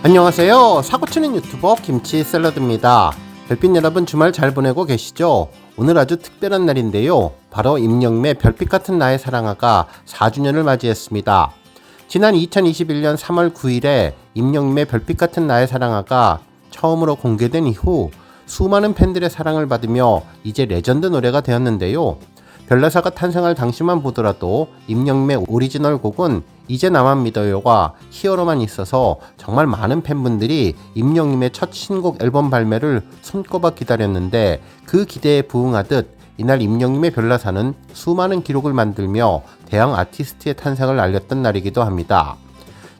안녕하세요. 사고치는 유튜버 김치샐러드입니다. 별빛 여러분 주말 잘 보내고 계시죠? 오늘 아주 특별한 날인데요. 바로 임영임의 별빛 같은 나의 사랑아가 4주년을 맞이했습니다. 지난 2021년 3월 9일에 임영임의 별빛 같은 나의 사랑아가 처음으로 공개된 이후 수많은 팬들의 사랑을 받으며 이제 레전드 노래가 되었는데요. 별나사가 탄생할 당시만 보더라도 임영임의 오리지널 곡은 이제 나만 믿어요가 히어로만 있어서 정말 많은 팬분들이 임영임의 첫 신곡 앨범 발매를 손꼽아 기다렸는데 그 기대에 부응하듯 이날 임영임의 별나사는 수많은 기록을 만들며 대형 아티스트의 탄생을 알렸던 날이기도 합니다.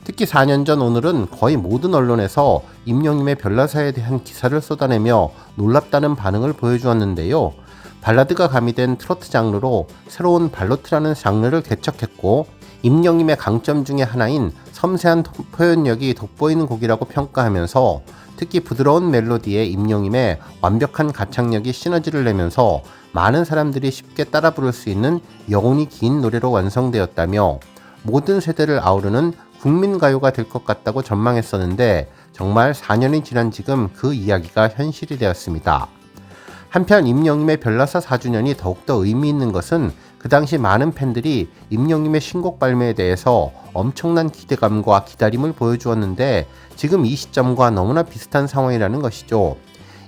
특히 4년 전 오늘은 거의 모든 언론에서 임영임의 별나사에 대한 기사를 쏟아내며 놀랍다는 반응을 보여주었는데요. 발라드가 가미된 트로트 장르로 새로운 발로트라는 장르를 개척했고 임영임의 강점 중에 하나인 섬세한 표현력이 돋보이는 곡이라고 평가하면서 특히 부드러운 멜로디에 임영임의 완벽한 가창력이 시너지를 내면서 많은 사람들이 쉽게 따라 부를 수 있는 여운이 긴 노래로 완성되었다며 모든 세대를 아우르는 국민가요가 될 것 같다고 전망했었는데 정말 4년이 지난 지금 그 이야기가 현실이 되었습니다. 한편 임영임의 별나사 4주년이 더욱더 의미 있는 것은 그 당시 많은 팬들이 임영임의 신곡 발매에 대해서 엄청난 기대감과 기다림을 보여주었는데 지금 이 시점과 너무나 비슷한 상황이라는 것이죠.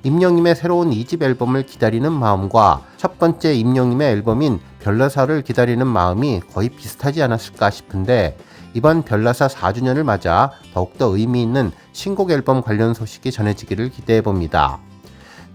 임영임의 새로운 2집 앨범을 기다리는 마음과 첫 번째 임영임의 앨범인 별나사를 기다리는 마음이 거의 비슷하지 않았을까 싶은데 이번 별나사 4주년을 맞아 더욱더 의미 있는 신곡 앨범 관련 소식이 전해지기를 기대해봅니다.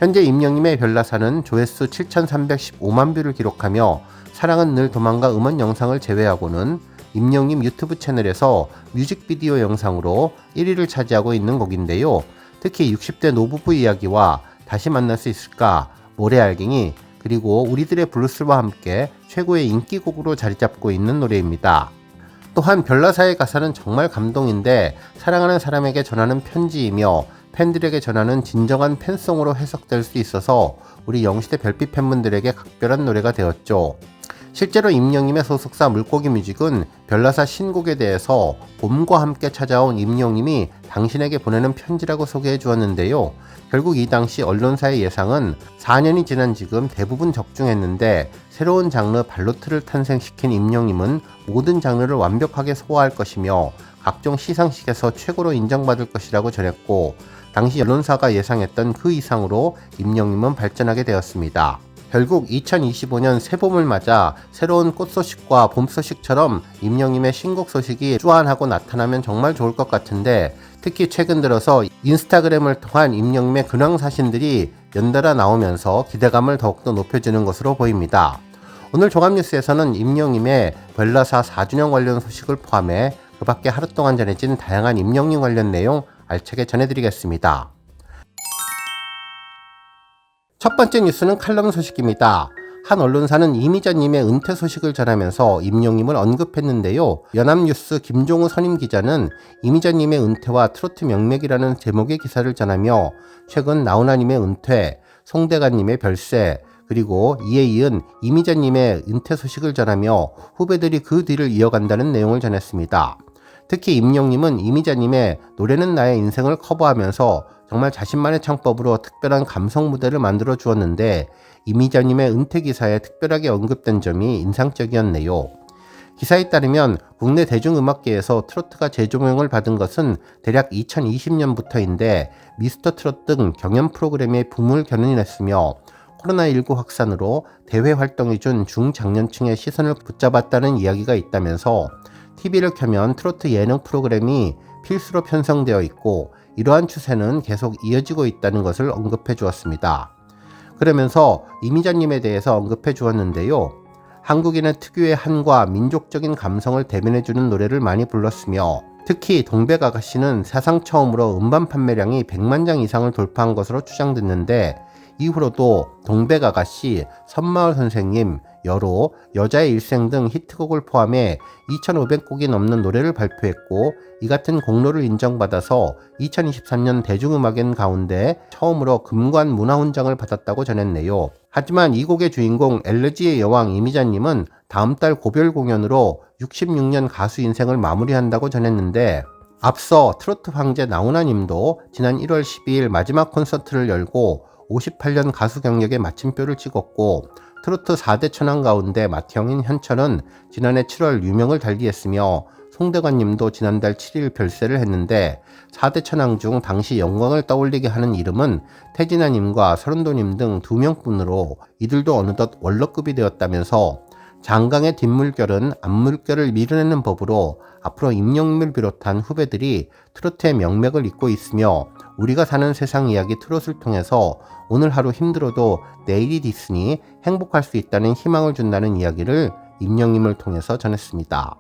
현재 임영임의 별나사는 조회수 7,315만 뷰를 기록하며 사랑은 늘 도망가 음원 영상을 제외하고는 임영임 유튜브 채널에서 뮤직비디오 영상으로 1위를 차지하고 있는 곡인데요. 특히 60대 노부부 이야기와 다시 만날 수 있을까, 모래알갱이, 그리고 우리들의 블루스와 함께 최고의 인기곡으로 자리잡고 있는 노래입니다. 또한 별나사의 가사는 정말 감동인데 사랑하는 사람에게 전하는 편지이며 팬들에게 전하는 진정한 팬송으로 해석될 수 있어서 우리 영시대 별빛 팬분들에게 각별한 노래가 되었죠. 실제로 임영임의 소속사 물고기 뮤직은 별나사 신곡에 대해서 봄과 함께 찾아온 임영임이 당신에게 보내는 편지라고 소개해 주었는데요. 결국 이 당시 언론사의 예상은 4년이 지난 지금 대부분 적중했는데 새로운 장르 발로트를 탄생시킨 임영임은 모든 장르를 완벽하게 소화할 것이며 각종 시상식에서 최고로 인정받을 것이라고 전했고 당시 언론사가 예상했던 그 이상으로 임영임은 발전하게 되었습니다. 결국 2025년 새봄을 맞아 새로운 꽃 소식과 봄 소식처럼 임영임의 신곡 소식이 쭈안하고 나타나면 정말 좋을 것 같은데 특히 최근 들어서 인스타그램을 통한 임영임의 근황 사진들이 연달아 나오면서 기대감을 더욱더 높여주는 것으로 보입니다. 오늘 종합뉴스에서는 임영임의 별나사 4주년 관련 소식을 포함해 그 밖에 하루 동안 전해진 다양한 임영임 관련 내용 알차게 전해드리겠습니다. 첫 번째 뉴스는 칼럼 소식입니다. 한 언론사는 이미자님의 은퇴 소식을 전하면서 임영임을 언급했는데요. 연합뉴스 김종우 선임 기자는 이미자님의 은퇴와 트로트 명맥이라는 제목의 기사를 전하며 최근 나훈아님의 은퇴, 송대관님의 별세, 그리고 이에 이은 이미자님의 은퇴 소식을 전하며 후배들이 그 뒤를 이어간다는 내용을 전했습니다. 특히 임영임은 이미자님의 노래는 나의 인생을 커버하면서 정말 자신만의 창법으로 특별한 감성 무대를 만들어 주었는데 이미자님의 은퇴 기사에 특별하게 언급된 점이 인상적이었네요. 기사에 따르면 국내 대중음악계에서 트로트가 재조명을 받은 것은 대략 2020년부터인데 미스터 트롯 등 경연 프로그램에 붐을 견인했으며 코로나19 확산으로 대회 활동이 준 중장년층의 시선을 붙잡았다는 이야기가 있다면서 TV를 켜면 트로트 예능 프로그램이 필수로 편성되어 있고 이러한 추세는 계속 이어지고 있다는 것을 언급해 주었습니다. 그러면서 이미자님에 대해서 언급해 주었는데요. 한국인의 특유의 한과 민족적인 감성을 대변해 주는 노래를 많이 불렀으며 특히 동백아가씨는 사상 처음으로 음반 판매량이 100만 장 이상을 돌파한 것으로 추정됐는데 이후로도 동백아가씨, 섬마을 선생님, 여로, 여자의 일생 등 히트곡을 포함해 2,500곡이 넘는 노래를 발표했고 이 같은 공로를 인정받아서 2023년 대중음악인 가운데 처음으로 금관 문화훈장을 받았다고 전했네요. 하지만 이 곡의 주인공 엘레지의 여왕 이미자님은 다음 달 고별 공연으로 66년 가수 인생을 마무리한다고 전했는데 앞서 트로트 황제 나훈아님도 지난 1월 12일 마지막 콘서트를 열고 58년 가수 경력에 마침표를 찍었고, 트로트 4대 천왕 가운데 맏형인 현철은 지난해 7월 유명을 달리했으며, 송대관님도 지난달 7일 별세를 했는데 4대 천왕 중 당시 영광을 떠올리게 하는 이름은 태진아님과 서른도님 등 2명뿐으로 이들도 어느덧 원로급이 되었다면서, 장강의 뒷물결은 앞물결을 밀어내는 법으로 앞으로 임영웅을 비롯한 후배들이 트로트의 명맥을 잇고 있으며, 우리가 사는 세상 이야기 트롯을 통해서 오늘 하루 힘들어도 내일이 있으니 행복할 수 있다는 희망을 준다는 이야기를 임영웅을 통해서 전했습니다.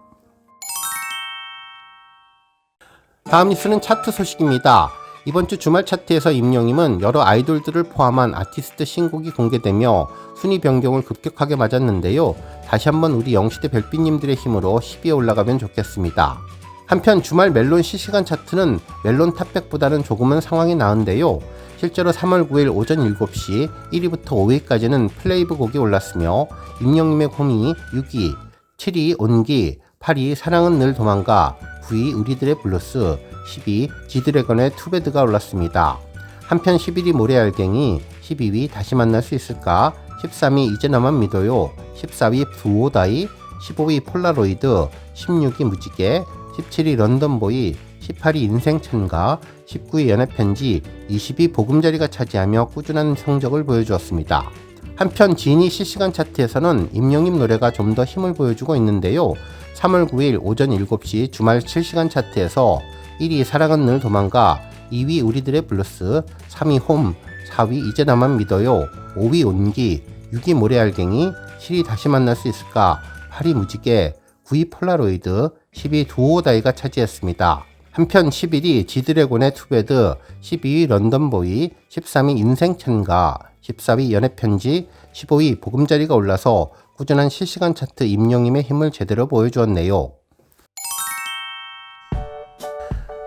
다음 뉴스는 차트 소식입니다. 이번 주 주말 차트에서 임영웅은 여러 아이돌들을 포함한 아티스트 신곡이 공개되며 순위 변경을 급격하게 맞았는데요. 다시 한번 우리 영시대 별빛님들의 힘으로 10위에 올라가면 좋겠습니다. 한편 주말 멜론 실시간 차트는 멜론 탑백보다는 조금은 상황이 나은데요. 실제로 3월 9일 오전 7시 1위부터 5위까지는 플레이브 곡이 올랐으며, 임영웅의 홈이 6위, 7위 온기, 8위 사랑은 늘 도망가, 9위 우리들의 블루스, 10위 지드래곤의 투베드가 올랐습니다. 한편 11위 모래알갱이, 12위 다시 만날 수 있을까, 13위 이제 나만 믿어요, 14위 두오다이, 15위 폴라로이드, 16위 무지개, 17위 런던보이, 18위 인생 찬가, 19위 연애편지, 20위 보금자리가 차지하며 꾸준한 성적을 보여주었습니다. 한편 지니 실시간 차트에서는 임영웅 노래가 좀 더 힘을 보여주고 있는데요. 3월 9일 오전 7시 주말 실시간 차트에서 1위 사랑은 늘 도망가, 2위 우리들의 블루스, 3위 홈, 4위 이제 나만 믿어요, 5위 온기, 6위 모래알갱이, 7위 다시 만날 수 있을까, 8위 무지개, 9위 폴라로이드, 10위 두오다이가 차지했습니다. 한편 11위 지드래곤의 투베드, 12위 런던보이, 13위 인생찬가, 14위 연애편지, 15위 보금자리가 올라서 꾸준한 실시간 차트 임영웅의 힘을 제대로 보여주었네요.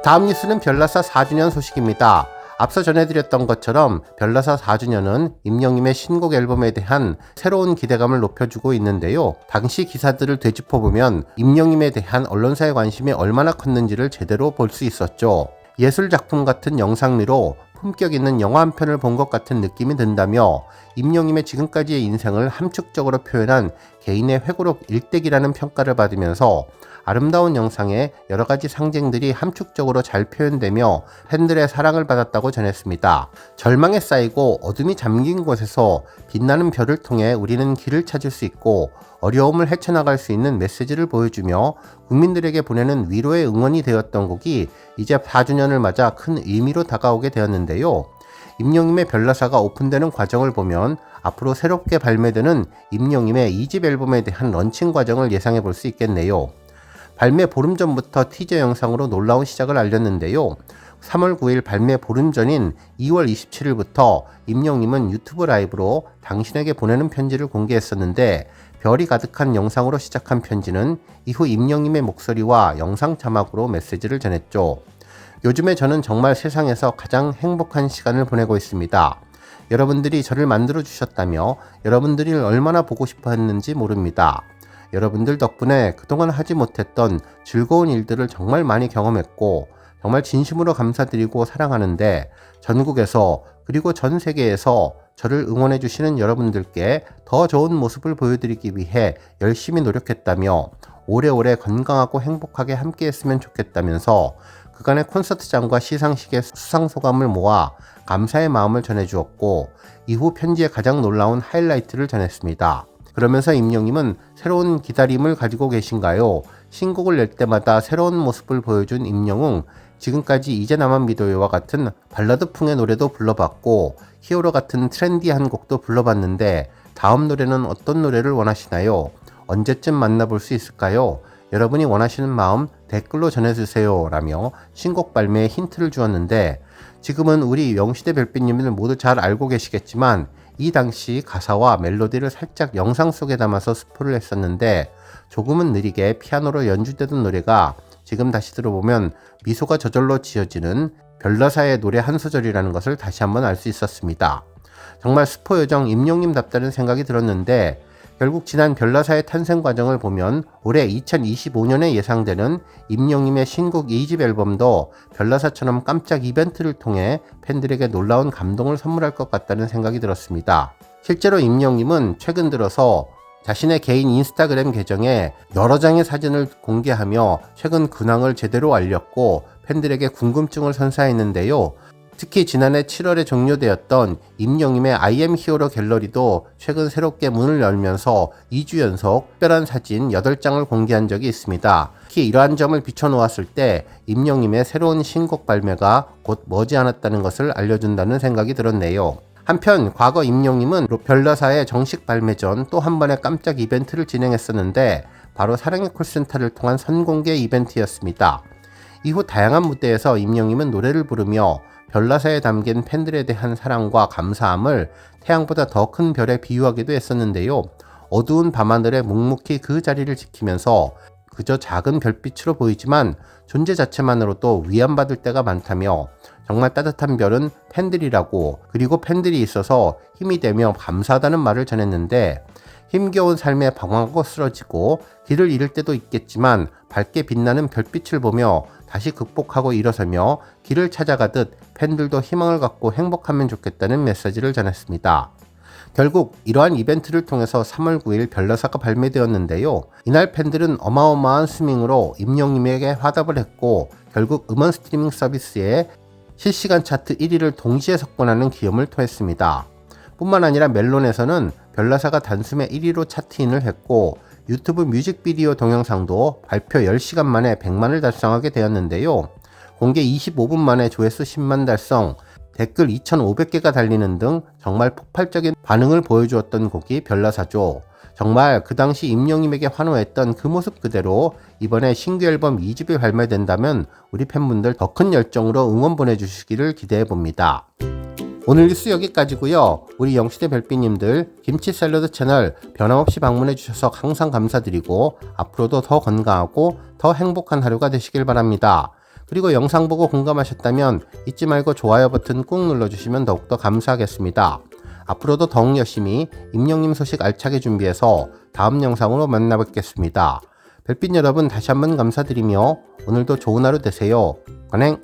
다음 뉴스는 별나사 4주년 소식입니다. 앞서 전해드렸던 것처럼 별나사 4주년은 임영웅의 신곡 앨범에 대한 새로운 기대감을 높여주고 있는데요. 당시 기사들을 되짚어보면 임영웅에 대한 언론사의 관심이 얼마나 컸는지를 제대로 볼 수 있었죠. 예술작품 같은 영상미로 품격 있는 영화 한 편을 본 것 같은 느낌이 든다며, 임영웅의 지금까지의 인생을 함축적으로 표현한 개인의 회고록 일대기라는 평가를 받으면서 아름다운 영상에 여러가지 상징들이 함축적으로 잘 표현되며 팬들의 사랑을 받았다고 전했습니다. 절망에 쌓이고 어둠이 잠긴 곳에서 빛나는 별을 통해 우리는 길을 찾을 수 있고 어려움을 헤쳐나갈 수 있는 메시지를 보여주며 국민들에게 보내는 위로의 응원이 되었던 곡이 이제 4주년을 맞아 큰 의미로 다가오게 되었는데요. 임영웅의 별나사가 오픈되는 과정을 보면 앞으로 새롭게 발매되는 임영웅의 2집 앨범에 대한 런칭 과정을 예상해 볼 수 있겠네요. 발매 보름 전부터 티저 영상으로 놀라운 시작을 알렸는데요. 3월 9일 발매 보름 전인 2월 27일부터 임영웅은 유튜브 라이브로 당신에게 보내는 편지를 공개했었는데, 별이 가득한 영상으로 시작한 편지는 이후 임영웅의 목소리와 영상 자막으로 메시지를 전했죠. 요즘에 저는 정말 세상에서 가장 행복한 시간을 보내고 있습니다. 여러분들이 저를 만들어 주셨다며 여러분들이 얼마나 보고 싶어 했는지 모릅니다. 여러분들 덕분에 그동안 하지 못했던 즐거운 일들을 정말 많이 경험했고 정말 진심으로 감사드리고 사랑하는데, 전국에서 그리고 전 세계에서 저를 응원해 주시는 여러분들께 더 좋은 모습을 보여드리기 위해 열심히 노력했다며 오래오래 건강하고 행복하게 함께 했으면 좋겠다면서 그간의 콘서트장과 시상식의 수상소감을 모아 감사의 마음을 전해주었고, 이후 편지에 가장 놀라운 하이라이트를 전했습니다. 그러면서 임영웅은 새로운 기다림을 가지고 계신가요? 신곡을 낼 때마다 새로운 모습을 보여준 임영웅, 지금까지 이제 나만 믿어요와 같은 발라드풍의 노래도 불러봤고 히어로 같은 트렌디한 곡도 불러봤는데 다음 노래는 어떤 노래를 원하시나요? 언제쯤 만나볼 수 있을까요? 여러분이 원하시는 마음 댓글로 전해주세요 라며 신곡 발매에 힌트를 주었는데, 지금은 우리 영시대 별빛님들 모두 잘 알고 계시겠지만 이 당시 가사와 멜로디를 살짝 영상 속에 담아서 스포를 했었는데, 조금은 느리게 피아노로 연주되던 노래가 지금 다시 들어보면 미소가 저절로 지어지는 별나사의 노래 한 소절이라는 것을 다시 한번 알 수 있었습니다. 정말 스포 요정 임영웅답다는 생각이 들었는데, 결국 지난 별나사의 탄생 과정을 보면 올해 2025년에 예상되는 임영님의 신곡 2집 앨범도 별나사처럼 깜짝 이벤트를 통해 팬들에게 놀라운 감동을 선물할 것 같다는 생각이 들었습니다. 실제로 임영님은 최근 들어서 자신의 개인 인스타그램 계정에 여러 장의 사진을 공개하며 최근 근황을 제대로 알렸고 팬들에게 궁금증을 선사했는데요. 특히 지난해 7월에 종료되었던 임영님의 I am 히어로 갤러리도 최근 새롭게 문을 열면서 2주 연속 특별한 사진 8장을 공개한 적이 있습니다. 특히 이러한 점을 비춰놓았을 때 임영님의 새로운 신곡 발매가 곧 머지않았다는 것을 알려준다는 생각이 들었네요. 한편 과거 임영님은 별나사의 정식 발매 전 또 한 번의 깜짝 이벤트를 진행했었는데 바로 사랑의 콜센터를 통한 선공개 이벤트였습니다. 이후 다양한 무대에서 임영님은 노래를 부르며 별나사에 담긴 팬들에 대한 사랑과 감사함을 태양보다 더 큰 별에 비유하기도 했었는데요. 어두운 밤하늘에 묵묵히 그 자리를 지키면서 그저 작은 별빛으로 보이지만 존재 자체만으로도 위안받을 때가 많다며 정말 따뜻한 별은 팬들이라고, 그리고 팬들이 있어서 힘이 되며 감사하다는 말을 전했는데, 힘겨운 삶에 방황하고 쓰러지고 길을 잃을 때도 있겠지만 밝게 빛나는 별빛을 보며 다시 극복하고 일어서며 길을 찾아가듯 팬들도 희망을 갖고 행복하면 좋겠다는 메시지를 전했습니다. 결국 이러한 이벤트를 통해서 3월 9일 별나사가 발매되었는데요. 이날 팬들은 어마어마한 스밍으로 임영님에게 화답을 했고 결국 음원 스트리밍 서비스에 실시간 차트 1위를 동시에 석권하는 기염을 토했습니다. 뿐만 아니라 멜론에서는 별나사가 단숨에 1위로 차트인을 했고 유튜브 뮤직비디오 동영상도 발표 10시간 만에 100만을 달성하게 되었는데요. 공개 25분 만에 조회수 10만 달성, 댓글 2,500개가 달리는 등 정말 폭발적인 반응을 보여주었던 곡이 별나사죠. 정말 그 당시 임영님에게 환호했던 그 모습 그대로 이번에 신규 앨범 2집이 발매된다면 우리 팬분들 더 큰 열정으로 응원 보내주시기를 기대해봅니다. 오늘 뉴스 여기까지고요. 우리 영시대 별빛님들 김치 샐러드 채널 변함없이 방문해주셔서 항상 감사드리고 앞으로도 더 건강하고 더 행복한 하루가 되시길 바랍니다. 그리고 영상 보고 공감하셨다면 잊지 말고 좋아요 버튼 꾹 눌러주시면 더욱더 감사하겠습니다. 앞으로도 더욱 열심히 임영님 소식 알차게 준비해서 다음 영상으로 만나뵙겠습니다. 별빛 여러분 다시 한번 감사드리며 오늘도 좋은 하루 되세요. 관행!